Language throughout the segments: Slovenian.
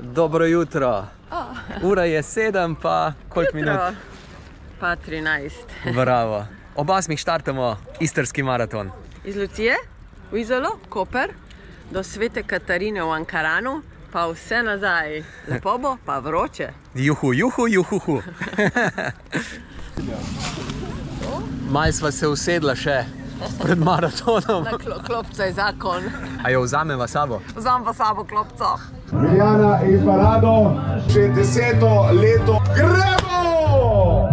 Dobro jutro. Ura je 7, pa koliko minut? Pa 13. Bravo. Oba smo štartamo istrski maraton. Iz Lucije, v Izolo, Koper, do Svete Katarine v Ankaranu, pa vse nazaj. Lepo bo, pa vroče. Juhu, juhu, juhu. Malo sva se usedla še pred maratonom. Na klopca je zakon. A jo vzameva sabo? Vzam pa sabo klopco. Miljana in Parado, še 10. leto. Gremo!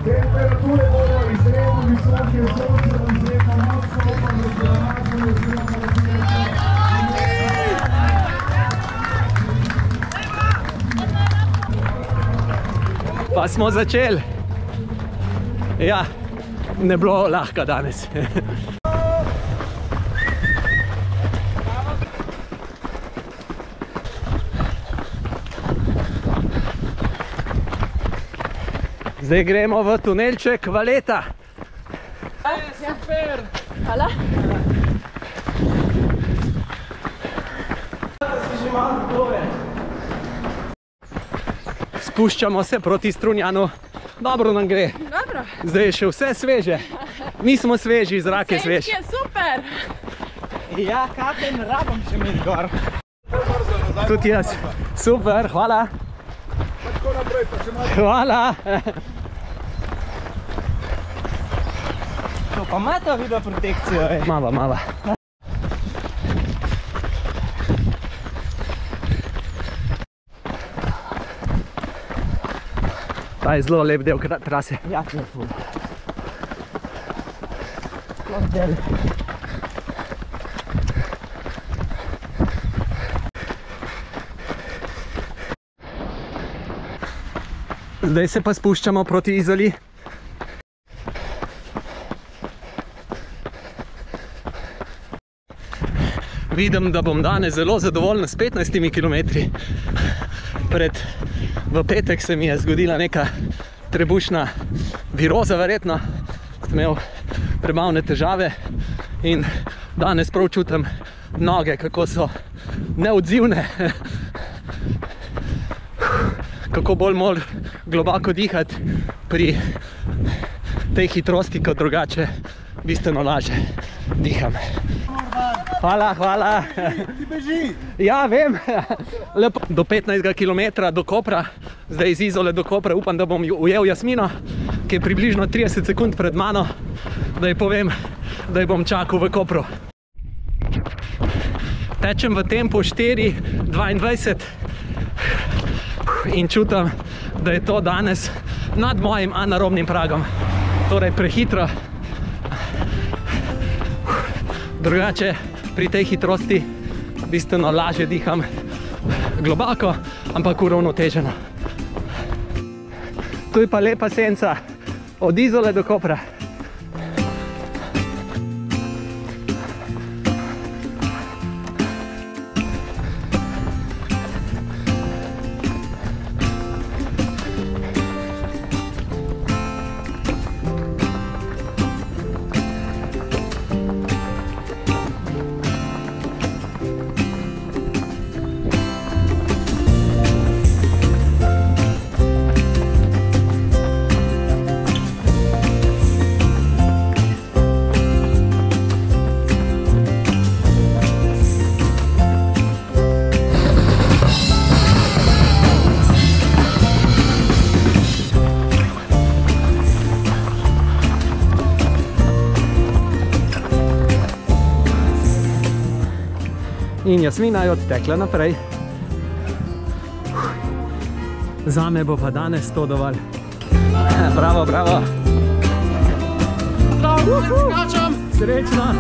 Temperature bodo izredno visoke, sonce bo izredno močno, pa Pa smo začeli. Ja, ne bilo lahko danes. Zdaj gremo v tunelček Valeta. Super! Hvala. Spuščamo se proti Strunjanu. Dobro nam gre. Dobro. Zdaj je še vse sveže. Mi smo sveži, zrak je svež. Je super! Ja, kape ne rabim še imeti gor. Tudi jaz. Super, hvala. Hvala. To pa ima ta video protekcijo. Mava. Ta je zelo lep del trase. Ja, to je ful. Sploh del. Zdaj se pa spuščamo proti Izoli. Vidim, da bom danes zelo zadovoljen s 15 km. V petek se mi je zgodila neka trebušna viroza, verjetno. Sem imel prebavne težave in danes prav čutim noge, kako so neodzivne. Kako bolj moram globoko dihati pri tej hitrosti, kot drugače bistveno lažje diham. Hvala. Ti beži! Ja, vem. Lepo. Do 15 km do Kopra, zdaj iz Izole do Kopra, upam, da bom ujel Jasmino, ki je približno 30 sekund pred mano, da ji povem, da ji bom čakal v Kopru. Tečem v tempu 4:22 in čutim, da je to danes nad mojim anaerobnim pragom. Torej prehitro. Drugače pri tej hitrosti bistveno lažje diham globoko, ampak uravnoteženo. Tu je pa lepa senca od Izole do Kopra. In Jasmina je odtekla naprej. Zame bo pa danes to dovolj. Bravo. Srečno!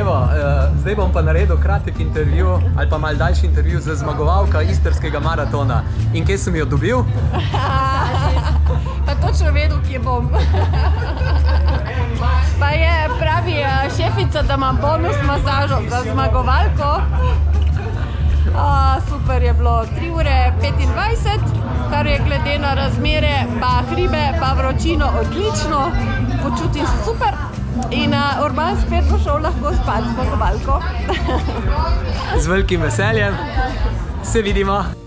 Evo, zdaj bom pa naredil kratek intervju ali pa mal daljši intervju z zmagovalka istrskega maratona. In kje sem jo dobil? Pa točno vedel, kje bom. Pa je pravi šefica, da imam bonus masažo za zmagovalko. Super je bilo, 3 ure 25, kar je glede na razmere, pa hribe, pa vročino odlično. Počutim se super. In Urban spet bo šel lahko spat z zmagovalko. Z velikim veseljem. Se vidimo.